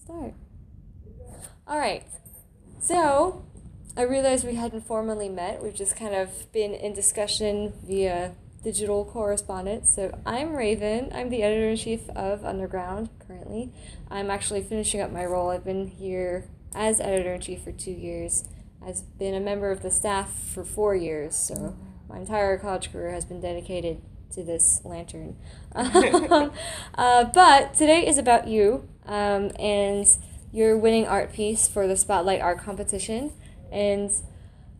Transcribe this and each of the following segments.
start. All right. So, I realized we hadn't formally met. We've just kind of been in discussion via digital correspondence. So, I'm Raven. I'm the editor in chief of Underground currently. I'm actually finishing up my role. I've been here as editor in chief for 2 years. I've been a member of the staff for 4 years. So, my entire college career has been dedicated to this lantern. But today is about you, and your winning art piece for the Spotlight Art Competition. And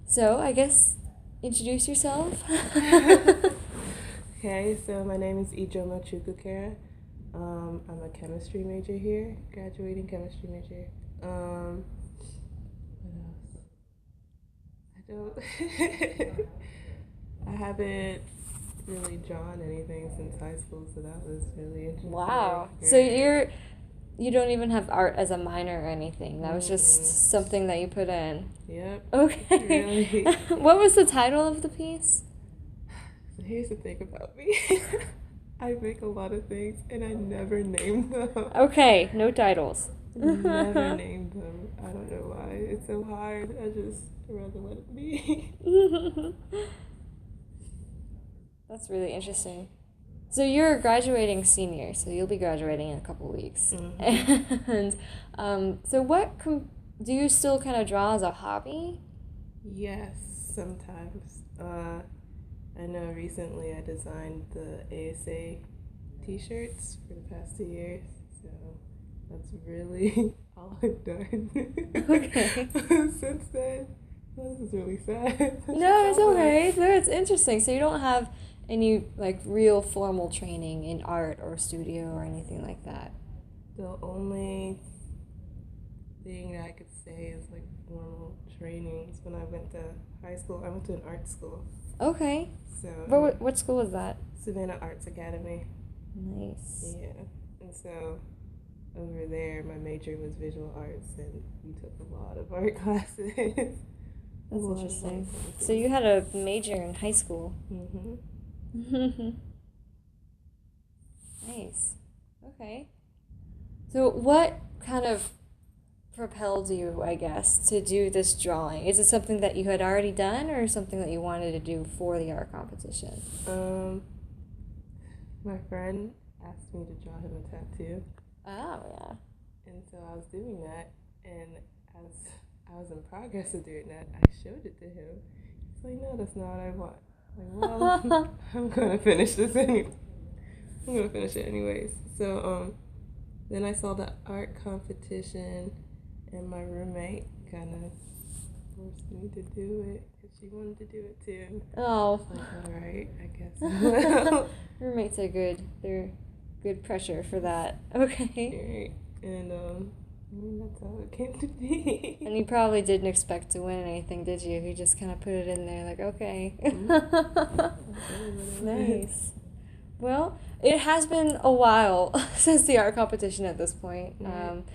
so I guess introduce yourself. Okay, so my name is Ijeoma Chukwukere. I'm a chemistry major here, graduating chemistry major. What else? I haven't really drawn anything since high school, so that was really interesting. Wow. Yeah. So you don't even have art as a minor or anything. That was just something that you put in. Yep. Okay. Really. What was the title of the piece? So here's the thing about me. I make a lot of things and I never name them. Okay, no titles. Never named them. I don't know why. It's so hard. I just rather let it be. That's really interesting. So you're a graduating senior, so you'll be graduating in a couple weeks. Mm-hmm. And so do you still kind of draw as a hobby? Yes, sometimes. I know recently I designed the ASA t-shirts for the past 2 years, so that's really all I've done. Okay. Since then. Well, this is really sad. No, it's okay. No, it's interesting. So you don't have any like real formal training in art or studio or anything like that. The only thing that I could say is like formal trainings when I went to high school. I went to an art school. Okay. So What school was that? Savannah Arts Academy. Nice. Yeah. And so over there my major was visual arts and we took a lot of art classes. That's interesting. So you had a major in high school. Mm-hmm. Nice. Okay. So what kind of propelled you, I guess, to do this drawing? Is it something that you had already done or something that you wanted to do for the art competition? My friend asked me to draw him a tattoo. Oh, yeah. And so I was doing that, and as I was in progress of doing that, I showed it to him. He's like, no, that's not what I want. I'm like, well, I'm gonna finish this anyway. I'm gonna finish it anyways. So then I saw the art competition, and my roommate kind of forced me to do it because she wanted to do it too. Oh. I was like, all right, I guess I will. Roommates are good. They're good pressure for that. Okay. Right. And that's how it came to be. And you probably didn't expect to win anything, did you? You just kind of put it in there like, okay. Nice. Well, it has been a while since the art competition at this point. I'm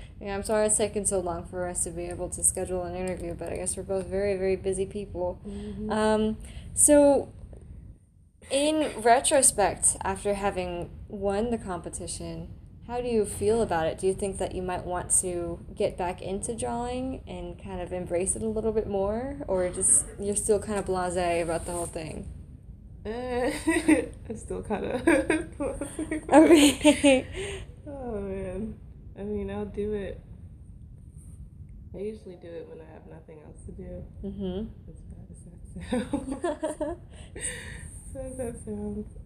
sorry it's taken so long for us to be able to schedule an interview, but I guess we're both very, very busy people. So, in retrospect, after having won the competition, how do you feel about it? Do you think that you might want to get back into drawing and kind of embrace it a little bit more? Or just you're still kind of blasé about the whole thing? I'm still kind of Okay. Oh man, I mean I'll do it. I usually do it when I have nothing else to do. As bad as that sounds. As that sounds.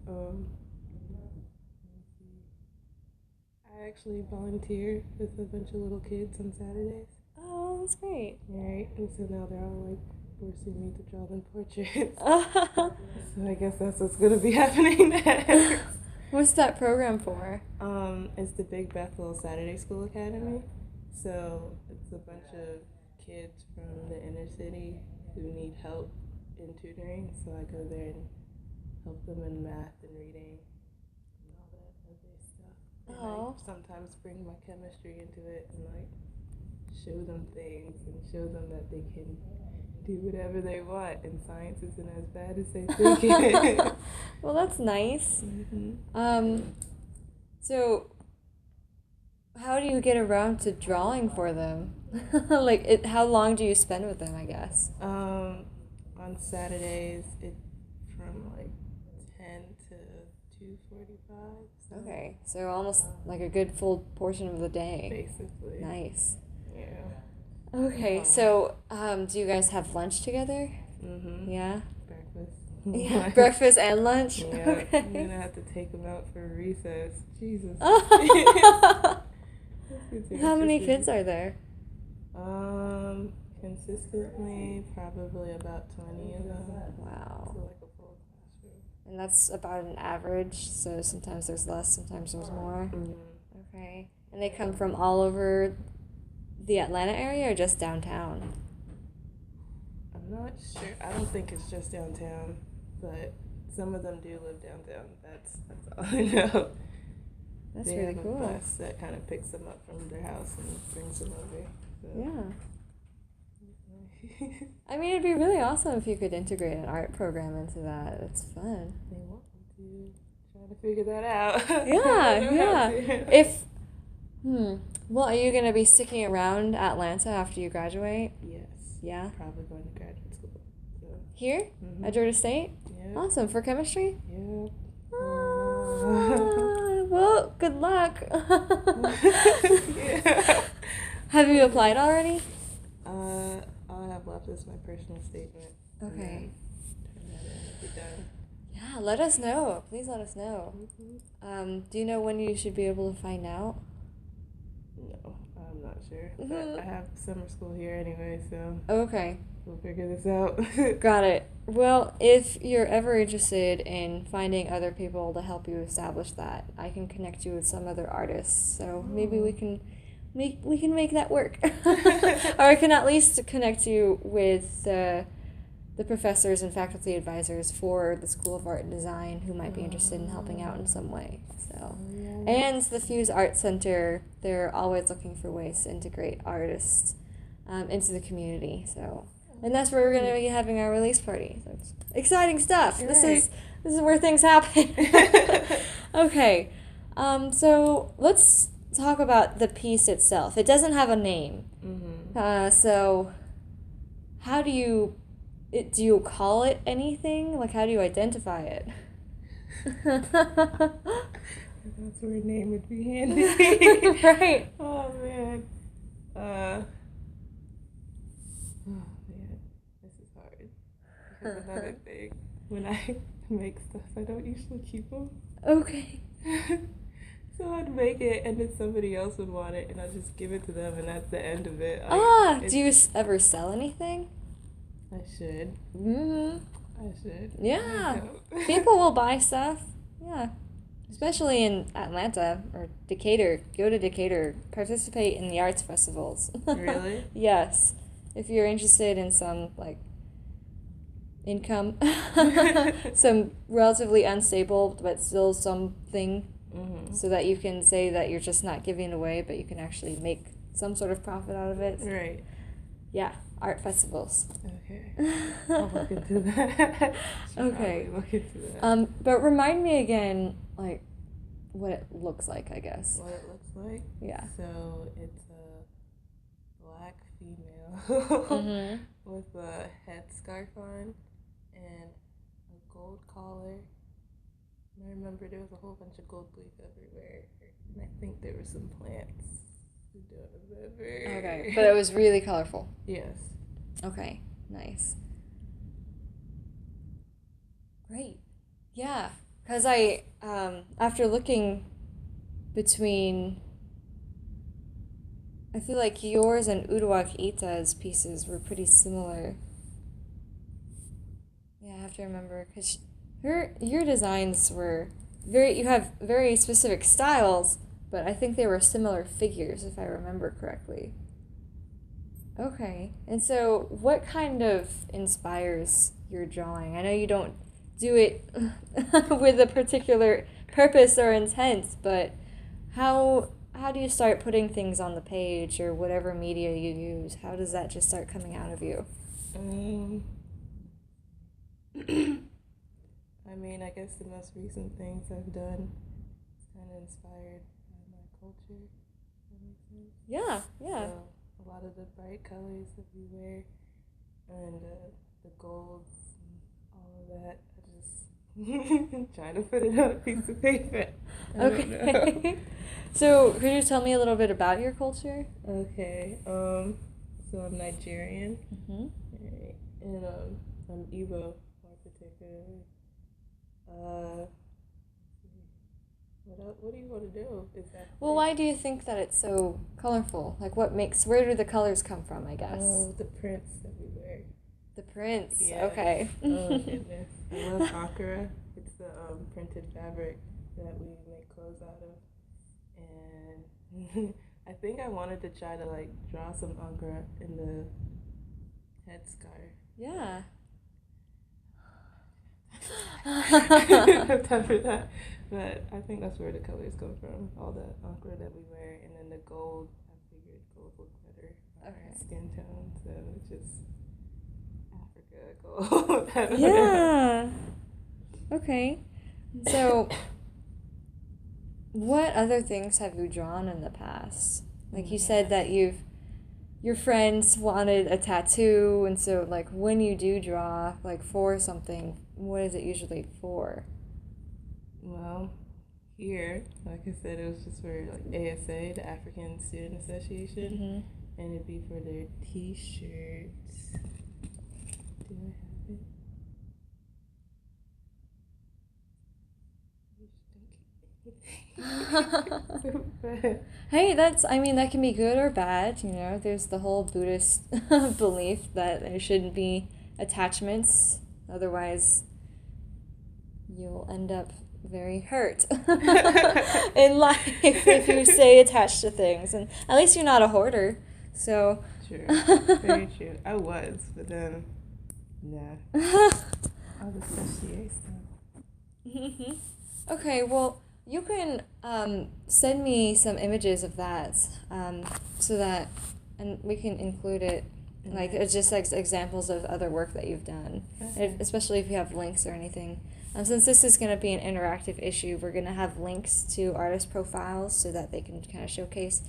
I actually volunteer with a bunch of little kids on Saturdays. Oh, that's great. Right, and so now they're all like forcing me to draw them portraits. So I guess that's what's gonna be happening next. What's that program for? It's the Big Bethel Saturday School Academy. So it's a bunch of kids from the inner city who need help in tutoring. So I go there and help them in math and reading and all that other stuff. And I sometimes bring my chemistry into it and like show them things and show them that they can do whatever they want and science isn't as bad as they think it is. Well, that's nice. So how do you get around to drawing for them? Like, how long do you spend with them, I guess? On Saturdays, it from like 10 to 2:45. So Okay, so almost like a good full portion of the day. basically, Nice. yeah. Okay, so do you guys have lunch together? Mhm. Yeah. Breakfast. Yeah, breakfast and lunch. Yeah. Okay. I'm gonna have to take them out for recess. Jesus. This gets How many interesting. kids are there? Consistently, probably about 20 of them. Wow. So like a full classroom. And that's about an average, so sometimes there's less, sometimes there's more. Mhm. Okay. And they come from all over the Atlanta area or just downtown? I'm not sure. I don't think it's just downtown, but some of them do live downtown. That's all I know. That's They really have cool. a bus that kind of picks them up from their house and brings them over. So. Yeah. I mean, it'd be really awesome if you could integrate an art program into that. It's fun. They want me to try to figure that out. Yeah, yeah. If, well, are you going to be sticking around Atlanta after you graduate? Yes. Yeah? Probably going to graduate school. So. Here? Mhm. At Georgia State? Yeah. Awesome. For chemistry? Yeah. Well, good luck. Yeah. Have you applied already? All I have left is my personal statement. Okay. Turn that in and be done. Yeah, let us know. Please let us know. Do you know when you should be able to find out? No, I'm not sure. But I have summer school here anyway, so Okay. we'll figure this out. Got it. Well, if you're ever interested in finding other people to help you establish that, I can connect you with some other artists. So maybe we can make that work. Or I can at least connect you with the professors and faculty advisors for the School of Art and Design who might be interested in helping out in some way. So, and the Fuse Art Center, they're always looking for ways to integrate artists into the community. So, and that's where we're going to be having our release party. So it's exciting stuff. Right. This is where things happen. Okay, so let's talk about the piece itself. It doesn't have a name. So how do you call it anything? Like, how do you identify it? That's where a name would be handy. Right. Oh man. Oh man, this is hard. Because another thing, when I make stuff, I don't usually keep them. Okay. So I'd make it, and then somebody else would want it, and I'd just give it to them, and that's the end of it. Do you ever sell anything? I should. I should. Yeah. People will buy stuff. Yeah. Especially in Atlanta or Decatur. Go to Decatur. Participate in the arts festivals. Really? Yes. If you're interested in some, like, income, some relatively unstable but still something, so that you can say that you're just not giving it away, but you can actually make some sort of profit out of it. Right. Yeah, art festivals. Okay. I'll look into that. Okay. Look into that. But remind me again, like, what it looks like, I guess. What it looks like? Yeah. So it's a black female with a headscarf on and a gold collar. And I remember there was a whole bunch of gold leaf everywhere, and I think there were some plants. Okay, but it was really colorful. Yes. Okay, nice. Great. Yeah, because I, after looking between, I feel like yours and Uduak Ita's pieces were pretty similar. Yeah, I have to remember, because your designs were you have very specific styles, but I think they were similar figures, if I remember correctly. Okay, and so what kind of inspires your drawing? I know you don't do it with a particular purpose or intent, but how do you start putting things on the page or whatever media you use? How does that just start coming out of you? I mean, I guess the most recent things I've done is kind of inspired by my culture. Yeah, yeah. So a lot of the bright colors that we wear and the golds and all of that. I just trying to put it on a piece of paper. I don't know. Okay. So, could you tell me a little bit about your culture? Okay. So I'm Nigerian. Mm-hmm. Right. And I'm Igbo more particularly. Uh, what do you want to know exactly? Well, why do you think that it's so colorful? Like, where do the colors come from, I guess? Oh, the prints that we wear. The prints, Yes. okay. Oh, goodness. I love Ankara. It's the printed fabric that we make clothes out of. And I think I wanted to try to, like, draw some Ankara in the headscarf. Yeah. I've time for that. But I think that's where the colors come from. All the Ankara that we wear. And then the gold, I figured gold looked better on our skin tone. So it's just Africa gold. Yeah. Okay. So, what other things have you drawn in the past? Like you said that your friends wanted a tattoo, and so like when you do draw like for something, what is it usually for? Well, here, like I said, it was just for like ASA, the African Student Association, and it'd be for their T-shirts. Do I have it? Hey, I mean, that can be good or bad, you know. There's the whole Buddhist belief that there shouldn't be attachments, otherwise you'll end up very hurt in life if you stay attached to things. And at least you're not a hoarder, so. True, very true. I was, but then, nah. All the sashie stuff. Okay, well, you can send me some images of that so that, and we can include it, like just like examples of other work that you've done, especially if you have links or anything. Since this is going to be an interactive issue, we're going to have links to artist profiles so that they can kind of showcase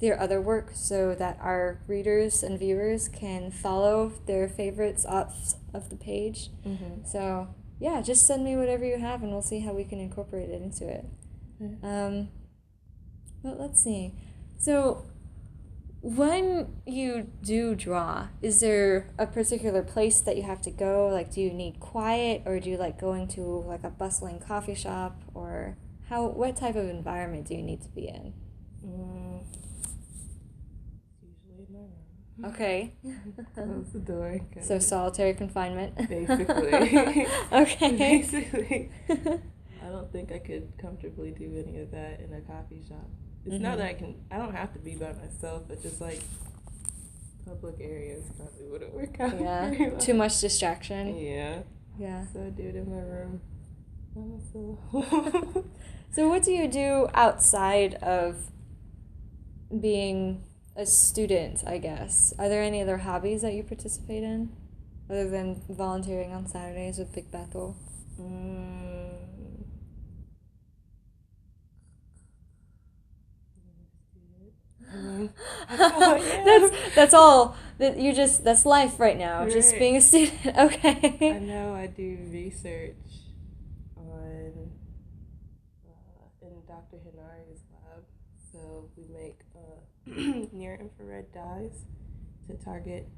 their other work so that our readers and viewers can follow their favorites off of the page. So, yeah, just send me whatever you have and we'll see how we can incorporate it into it. But let's see. So, when you do draw, is there a particular place that you have to go? Like, do you need quiet, or do you like going to like a bustling coffee shop, or what type of environment do you need to be in? Usually in my room. Okay. Close the door. So solitary confinement. Basically. Okay. Basically. I don't think I could comfortably do any of that in a coffee shop. It's not that I don't have to be by myself, but just like public areas probably wouldn't work out. Yeah, very well. too much distraction. Yeah. Yeah. So I do it in my room by myself. So what do you do outside of being a student, I guess? Are there any other hobbies that you participate in other than volunteering on Saturdays with Big Bethel? That's all that that's life right now, right. Just being a student. Okay. I know I do research on in Dr. Hinari's lab. So we make near infrared dyes to target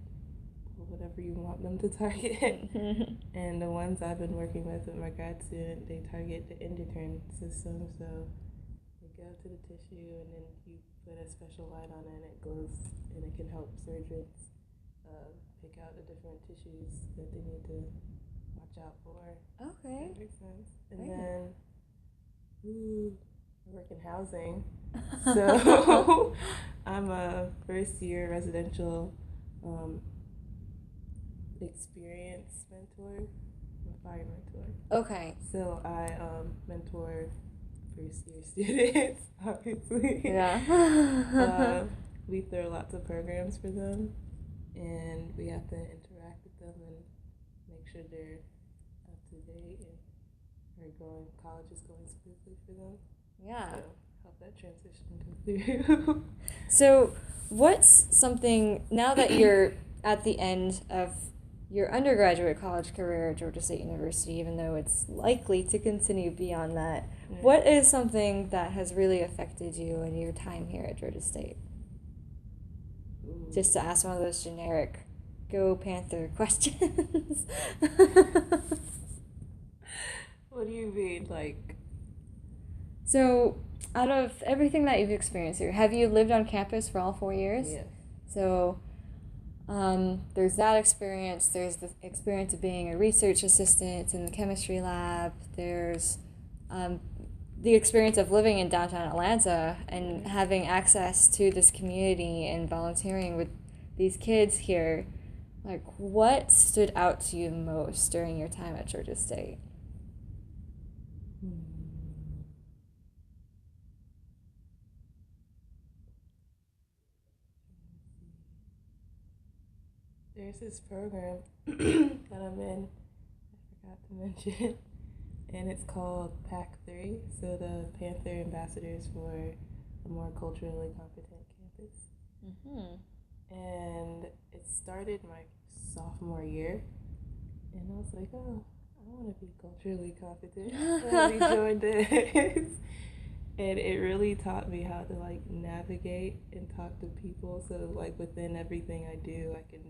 whatever you want them to target. And the ones I've been working with my grad student, they target the endocrine system. So they go to the tissue and then you put a special light on it and it glows, and it can help surgeons pick out the different tissues that they need to watch out for. Okay. That makes sense. And Great. then I work in housing. So I'm a first year residential experience mentor. I'm a fire mentor. Okay. So I mentor first year students, obviously. Yeah. We throw lots of programs for them, and we have to interact with them and make sure they're up to date and college is going smoothly for them. Yeah. So help that transition go through. So, what's something, now that you're at the end of your undergraduate college career at Georgia State University, even though it's likely to continue beyond that, what is something that has really affected you in your time here at Georgia State? Ooh. Just to ask one of those generic Go Panther questions. What do you mean, like? So, out of everything that you've experienced here, have you lived on campus for all 4 years? Yes. So, there's that experience. There's the experience of being a research assistant in the chemistry lab. There's the experience of living in downtown Atlanta and having access to this community and volunteering with these kids here. Like, what stood out to you most during your time at Georgia State? There's this program that I'm in, I forgot to mention, and it's called PAC 3, so the Panther Ambassadors for a More Culturally Competent Campus. Mm-hmm. And it started my sophomore year, and I was like, oh, I want to be culturally competent. Let me join this. And it really taught me how to like navigate and talk to people, so like within everything I do, I can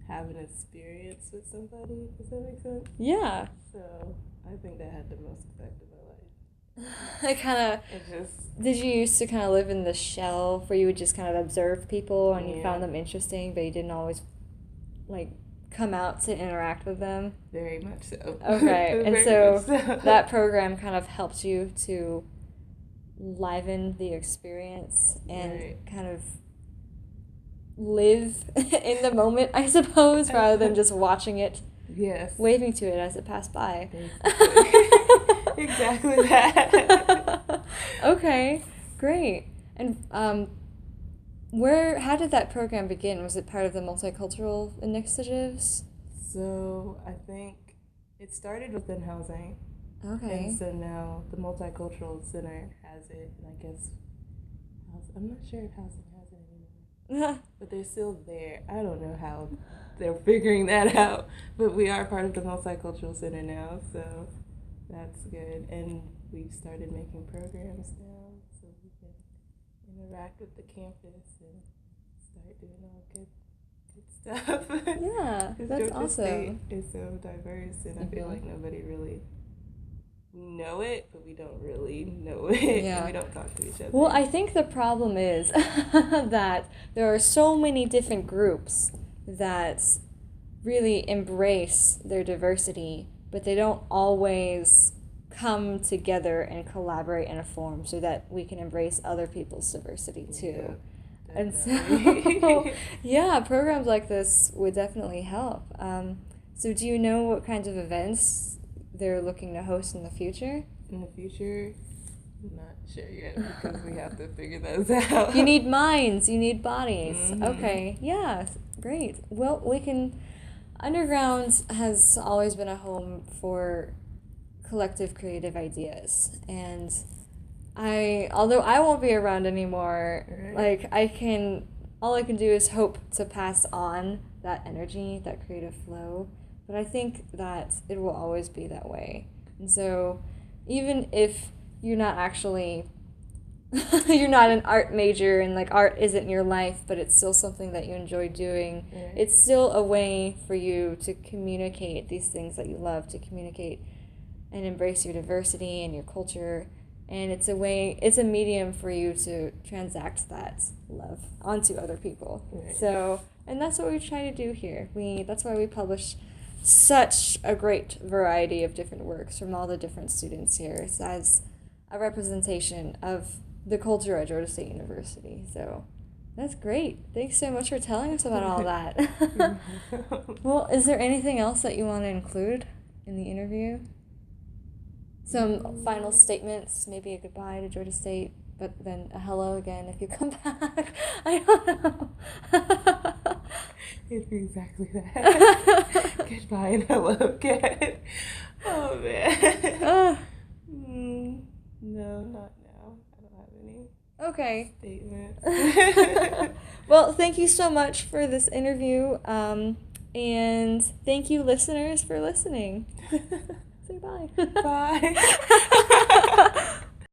have an experience with somebody. Does that make sense? Yeah. So I think that had the most effect in my life. I kind of. Did you used to kind of live in the shell where you would just kind of observe people and you found them interesting, but you didn't always like come out to interact with them? Very much so. Okay, and so that program kind of helped you to liven the experience and kind of live in the moment, I suppose, rather than just watching it. Yes. Waving to it as it passed by. Exactly that. Okay, great. And how did that program begin? Was it part of the MultiCultural Initiatives? So I think it started within housing. Okay. And so now the Multicultural Center has it, and I guess I'm not sure if housing has it anymore. But they're still there. I don't know how they're figuring that out, but we are part of the Multicultural Center now, so that's good. And we've started making programs now, so we can interact with the campus and start doing all good stuff. Yeah, that's Georgia awesome. State is so diverse, and I feel like nobody really know it, but we don't really know it. Yeah. We don't talk to each other. Well, I think the problem is that there are so many different groups that really embrace their diversity, but they don't always come together and collaborate in a forum so that we can embrace other people's diversity too. Yeah, and so, yeah, programs like this would definitely help. So do you know what kinds of events they're looking to host in the future? In the future, I'm not sure yet because we have to figure those out. You need minds, you need bodies. Mm-hmm. Okay, yeah, great. Well, Underground has always been a home for collective creative ideas, and although I won't be around anymore, right. all I can do is hope to pass on that energy, that creative flow. But I think that it will always be that way. And so even if you're not actually, you're not an art major and like art isn't your life, but it's still something that you enjoy doing, it's still a way for you to communicate these things that you love, to communicate and embrace your diversity and your culture. And it's a medium for you to transact that love onto other people. Right. So, and that's what we try to do here. That's why we publish such a great variety of different works from all the different students here as a representation of the culture at Georgia State University. So that's great. Thanks so much for telling us about all that. Well, is there anything else that you want to include in the interview? Some final statements, maybe a goodbye to Georgia State, but then a hello again if you come back. I don't know. It'd be exactly that. Goodbye and hello again. Oh, man. No, not now. Okay. statements. Well, thank you so much for this interview. And thank you, listeners, for listening. Say bye. Bye.